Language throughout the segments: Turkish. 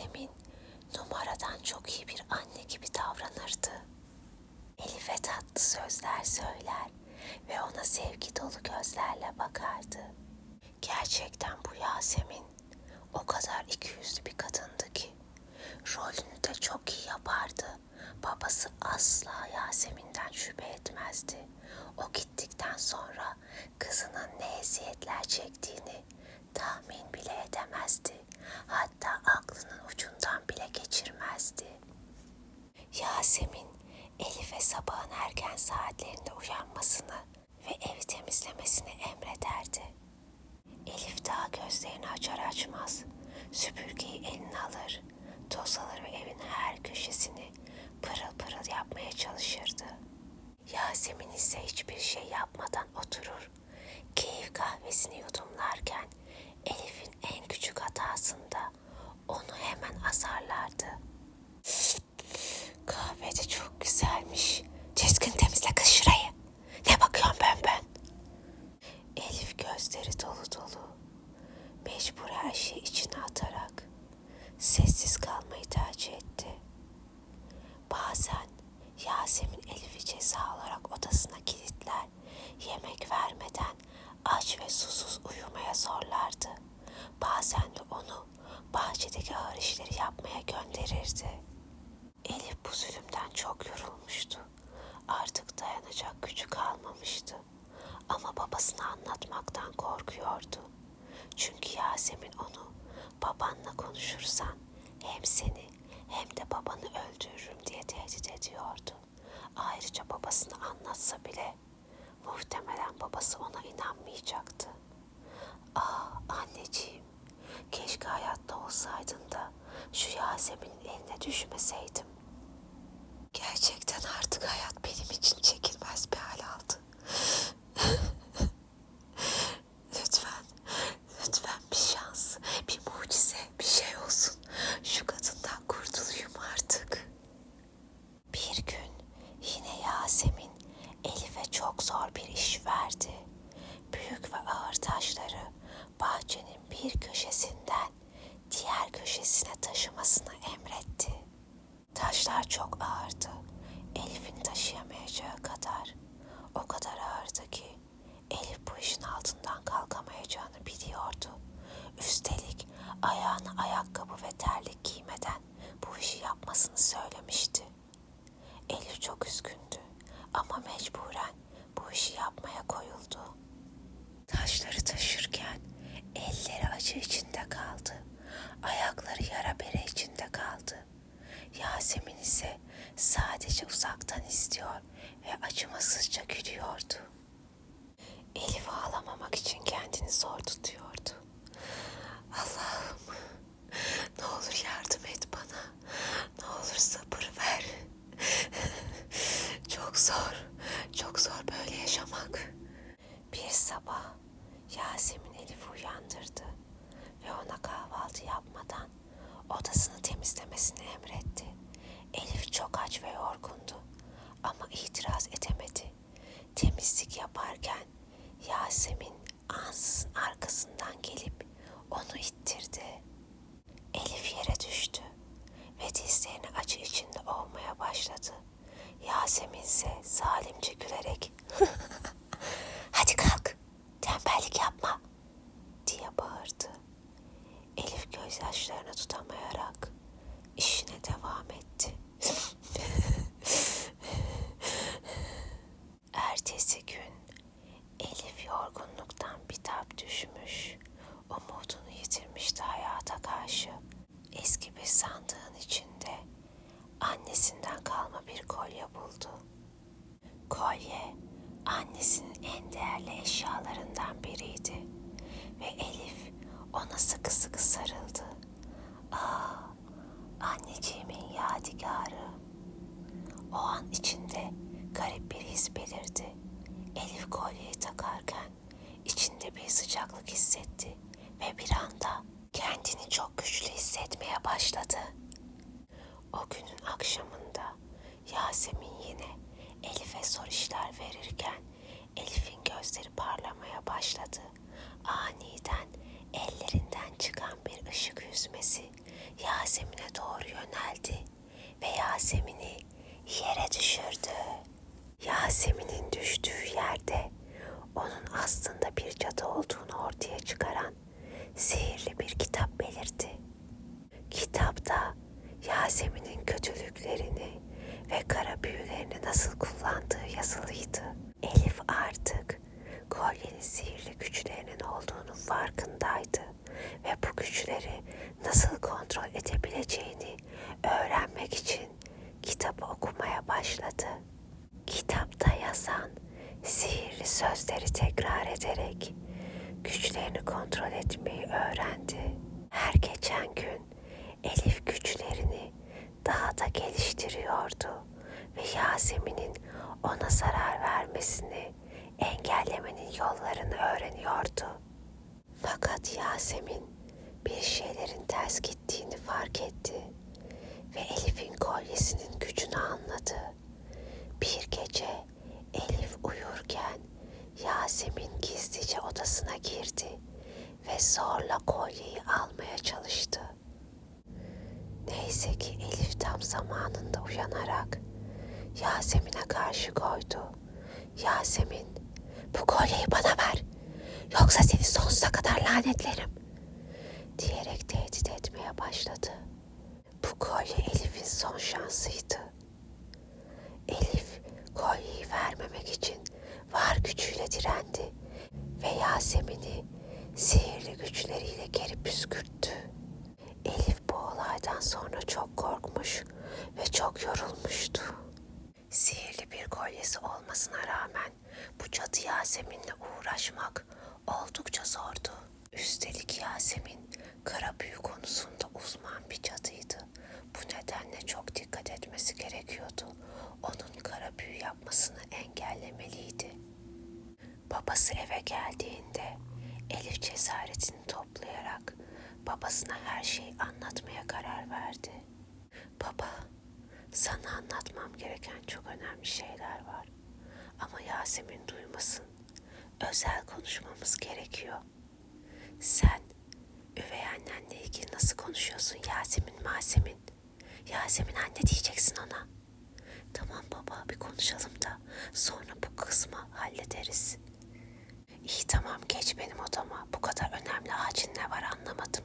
Yasemin numaradan çok iyi bir anne gibi davranırdı. Elif'e tatlı sözler söyler ve ona sevgi dolu gözlerle bakardı. Gerçekten bu Yasemin o kadar ikiyüzlü bir kadındı ki rolünü de çok iyi yapardı. Babası asla Yasemin'den şüphe etmezdi. O gittikten sonra kızının ne eziyetler çektiğini tahmin bile edemezdi. Hatta aklının ucundan bile geçirmezdi. Yasemin, Elif'e sabahın erken saatlerinde uyanmasını ve evi temizlemesini emrederdi. Elif daha gözlerini açar açmaz süpürgeyi eline alır, toz alır ve evin her köşesini pırıl pırıl yapmaya çalışırdı. Yasemin ise hiçbir şey yapmadan oturur, keyif kahvesini yudumlarken Elif'in en küçük hatasında onu hemen azarlardı. Kahve de çok güzelmiş. Düzgün temizle kız şurayı. Ne bakıyorsun bön? Elif gözleri dolu dolu. Mecbur her şeyi içine atarak sessiz kalmayı tercih etti. Bazen Yasemin Elif'i ceza olarak odasına kilitler, yemek vermeden aç ve susuz uyumaya zorlardı. Bazen de onu bahçedeki ağır işleri yapmaya gönderirdi. Elif bu zulümden çok yorulmuştu. Artık dayanacak gücü kalmamıştı. Ama babasına anlatmaktan korkuyordu. Çünkü Yasemin onu babanla konuşursan hem seni hem de babanı öldürürüm diye tehdit ediyordu. Ayrıca babasına anlatsa bile muhtemelen babası ona inanmayacaktı. Ah anneciğim, keşke hayatta olsaydın da şu Yasemin'in eline düşmeseydim. Gerçekten artık hayat benim için çekilmez bir hal aldı. Lütfen bir şans, bir mucize, bir şey olsun. Şu kadından kurtulayım artık. Bir gün yine Yasemin Elif'e çok zor bir iş verdi. Büyük ve ağır taşları bahçenin bir köşesinden diğer köşesine taşımasını emretti. Taşlar çok ağırdı. Elif'in taşıyamayacağı kadar. O kadar ağırdı ki Elif bu işin altından kalkamayacağını biliyordu. Üstelik ayağına ayakkabı ve terlik giymeden bu işi yapmasını söylemişti. Elif çok üzgündü ama mecburen bu işi yapmaya koyuldu. Taşları taşırken elleri acı içinde kaldı. Ayakları yara bere içinde kaldı. Yasemin ise sadece uzaktan izliyor ve acımasızca gülüyordu. Elif ağlamamak için kendini zor tutuyordu. Allah'ım, ne olur yardım et bana. Ne olur sabır ver. Çok zor böyle yaşamak. Bir sabah Yasemin Elif'i uyandırdı ve ona kahvaltı yapmadan odasını temizlemesini emretti. Elif çok aç ve yorgundu ama itiraz edemedi. Temizlik yaparken Yasemin ansızın arkasından gelip onu ittirdi. Elif yere düştü ve dizlerini acı içinde ovmaya başladı. Yasemin ise zalimce gülerek "Hadi kalk, tembellik yapma" diye bağırdı. Elif gözyaşlarını tutamayarak işine devam etti. Ertesi gün Elif yorgunluktan bitap düşmüş, umudunu yitirmişti hayata karşı. Eski bir sandığın içinde annesinden kalma bir kolye buldu. Kolye annesinin en değerli eşyalarından biriydi ve Elif ona sıkı sıkı sarıldı. Ah, anneciğimin yadigarı. O an içinde garip bir his belirdi. Elif kolyeyi takarken içinde bir sıcaklık hissetti ve bir anda kendini çok güçlü hissetmeye başladı. O günün akşamında Yasemin yine Elif'e zor işler verirken Elif'in gözleri parlamaya başladı. Aniden Ellerinden çıkan bir ışık yüzmesi Yasemin'e doğru yöneldi ve Yasemin'i yere düşürdü. Yasemin'in düştüğü yerde onun aslında bir cadı olduğunu ortaya çıkaran sihirli bir kitap belirdi. Kitapta Yasemin'in kötülüklerini ve kara büyülerini nasıl kullandığı yazılıydı. Elif artık kolyenin sihirli güçlerinin olduğunu farkındaydı ve bu güçleri nasıl kontrol edebileceğini öğrenmek için kitabı okumaya başladı. Kitapta yazan sihirli sözleri tekrar ederek güçlerini kontrol etmeyi öğrendi. Her geçen gün Elif güçlerini daha da geliştiriyordu ve Yasemin'in ona zarar vermesini engellemenin yollarını öğreniyordu. Fakat Yasemin bir şeylerin ters gittiğini fark etti ve Elif'in kolyesinin gücünü anladı. Bir gece Elif uyurken Yasemin gizlice odasına girdi ve zorla kolyeyi almaya çalıştı. Neyse ki Elif tam zamanında uyanarak Yasemin'e karşı koydu. Yasemin, bu kolyeyi bana ver, yoksa seni sonsuza kadar lanetlerim diyerek tehdit etmeye başladı. Bu kolye Elif'in son şansıydı. Elif kolyeyi vermemek için var gücüyle direndi ve Yasemin'i sihirli güçleriyle geri püskürttü. Elif bu olaydan sonra çok korkmuş ve çok yorulmuştu. Sihirli bir kolyesi olmasına rağmen bu cadı Yasemin'le uğraşmak oldukça zordu. Üstelik Yasemin kara büyü konusunda uzman bir cadıydı. Bu nedenle çok dikkat etmesi gerekiyordu. Onun kara büyü yapmasını engellemeliydi. Babası eve geldiğinde Elif cesaretini toplayarak babasına her şeyi anlatmaya karar verdi. Baba, sana anlatmam gereken çok önemli şeyler var. Ama Yasemin duymasın. Özel konuşmamız gerekiyor. Sen üvey annenle ilgili nasıl konuşuyorsun Yasemin? Yasemin anne diyeceksin ona. Tamam baba, bir konuşalım da sonra bu kısmı hallederiz. İyi tamam, geç benim odama. Bu kadar önemli acil ne var anlamadım.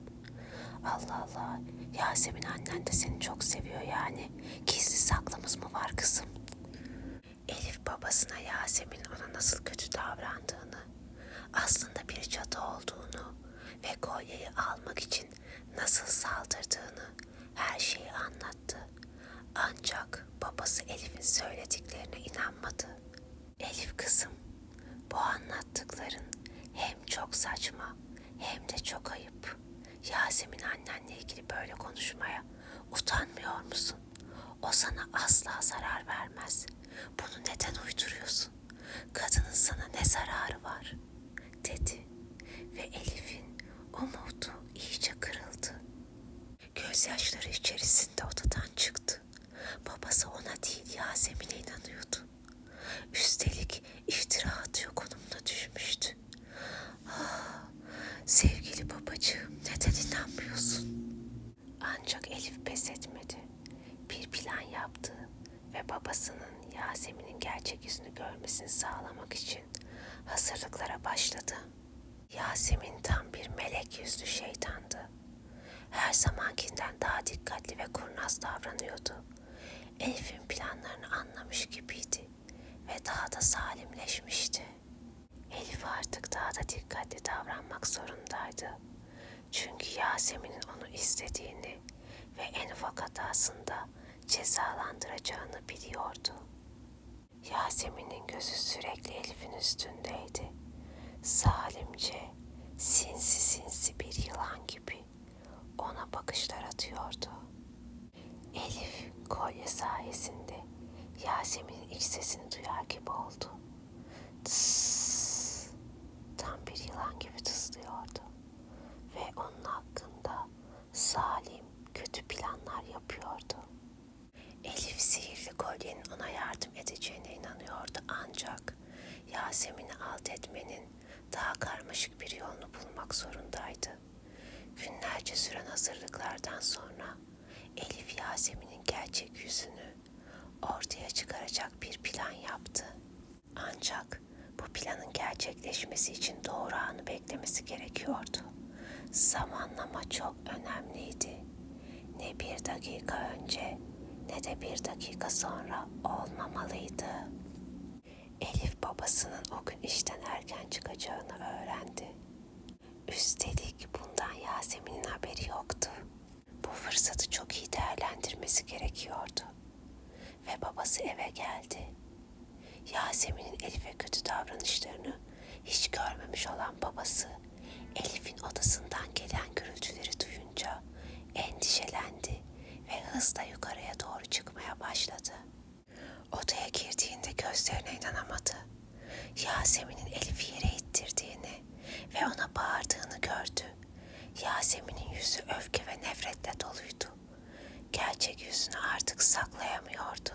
Allah Allah, Yasemin annen de seni çok seviyor yani. Gizli saklımız mı var kızım? Elif babasına Yasemin ona nasıl kötü davrandığını, aslında bir cadı olduğunu ve kolyeyi almak için nasıl saldırdığını, her şeyi anlattı. Ancak babası Elif'in söylediklerine inanmadı. Elif kızım, bu anlattıkların hem çok saçma hem de çok ayıp. Yasemin annenle ilgili böyle konuşmaya utanmıyor musun? O sana asla zarar vermez. Bunu neden uyduruyorsun? Kadının sana ne zararı var? Dedi ve Elif'in umudu iyice kırıldı. Gözyaşları içerisinde odadan çıktı. Babası ona değil Yasemin'e inanıyordu. Üstelik iftira atıyor konumuna düşmüştü. Ah, sevgili babacığım, neden inanmıyorsun? Ancak Elif pes etmedi. Bir plan yaptı ve babasının Yasemin'in gerçek yüzünü görmesini sağlamak için hazırlıklara başladı. Yasemin tam bir melek yüzlü şeytandı. Her zamankinden daha dikkatli ve kurnaz davranıyordu. Elif'in planlarını anlamış gibiydi ve daha da salimleşmişti. Elif artık daha da dikkatli davranmak zorundaydı. Çünkü Yasemin'in onu istediğini ve en ufak hatasında cezalandıracağını biliyordu. Yasemin'in gözü sürekli Elif'in üstündeydi. Zalimce, sinsi bir yılan gibi ona bakışlar atıyordu. Elif kolye sayesinde Yasemin'in iç sesini duyar gibi oldu. Tıs, tam bir yılan gibi tıslıyordu ve onun hakkında zalim, kötü planlar yapıyordu. Elif sihirli kolyenin ona yardım edeceğine inanıyordu ancak Yasemin'i alt etmenin daha karmaşık bir yolunu bulmak zorundaydı. Günlerce süren hazırlıklardan sonra Elif Yasemin'in gerçek yüzünü ortaya çıkaracak bir plan yaptı. Ancak bu planın gerçekleşmesi için doğru anı beklemesi gerekiyordu. Zamanlama çok önemliydi. Ne bir dakika önce ne de bir dakika sonra olmamalıydı. Elif babasının o gün işten erken çıkacağını öğrendi. Üstelik bundan Yasemin'in haberi yoktu. Bu fırsatı çok iyi değerlendirmesi gerekiyordu. Ve babası eve geldi. Yasemin'in Elif'e kötü davranışlarını hiç görmemiş olan babası, Elif'in odasından gelen gürültüleri duyunca endişelendi ve hızla yukarıya doğru çıkmaya başladı. Odaya girdiğinde gözlerine inanamadı. Yasemin'in Elif'i yere ittirdiğini ve ona bağırdığını gördü. Yasemin'in yüzü öfke ve nefretle doluydu. Gerçek yüzünü artık saklayamıyordu.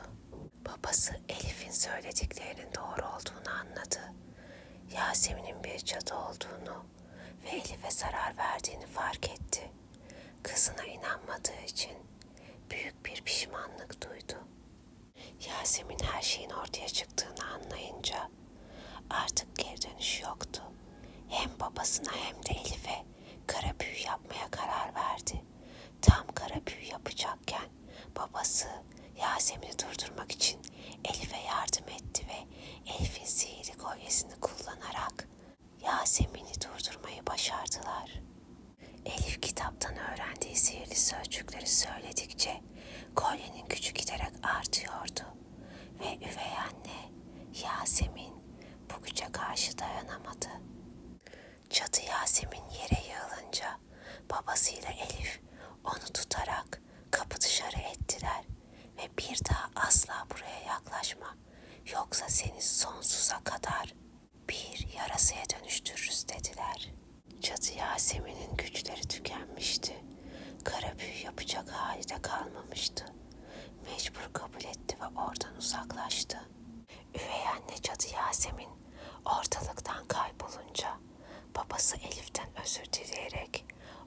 Babası Elif'in söylediklerinin doğru olduğunu anladı. Yasemin'in bir cadı olduğunu ve Elif'e zarar verdiğini fark etti. Kızına inanmadığı için büyük bir pişmanlık duydu. Yasemin her şeyin ortaya çıktığını anlayınca artık geri dönüş yoktu. Hem babasına hem de Elif'e kara büyü yapmaya karar verdi. Tam kara büyü yapacakken babası Yasemin'i durdurmak için Elif'e yardım etti ve Elif'in sihirli kolyesini kullanarak Yasemin'i durdurmayı başardılar. Elif kitaptan öğrendiği sihirli sözcükleri söyledikçe kolyenin gücü giderek artıyordu ve üvey anne Yasemin bu güce karşı dayanamadı. Cadı Yasemin yere yığılınca babasıyla Elif onu tutarak kapı dışarı ettiler ve bir daha asla buraya yaklaşma, yoksa seni sonsuza kadar bir yarasaya dönüştürürüz dediler. Cadı Yasemin'in güçleri tükenmişti. Kara büyü yapacak hali de kalmamıştı. Mecbur kabul etti ve oradan uzaklaştı. Üvey anne Cadı Yasemin ortalıktan kaybolunca babası Elif'ten özür dileyerek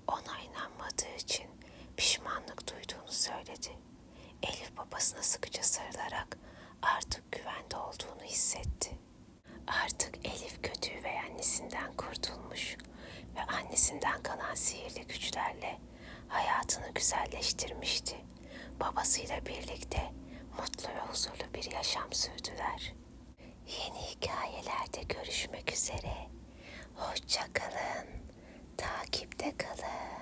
ona inanmadığı için pişmanlık duyduğunu söyledi. Elif babasına sıkıca sarılarak artık güvende olduğunu hissetti. Artık Elif kötü üvey annesinden kurtulmuş ve annesinden kalan sihirli güçlerle hayatını güzelleştirmişti. Babasıyla birlikte mutlu ve huzurlu bir yaşam sürdüler. Yeni hikayelerde görüşmek üzere. Hoşça kalın. Takipte kalın.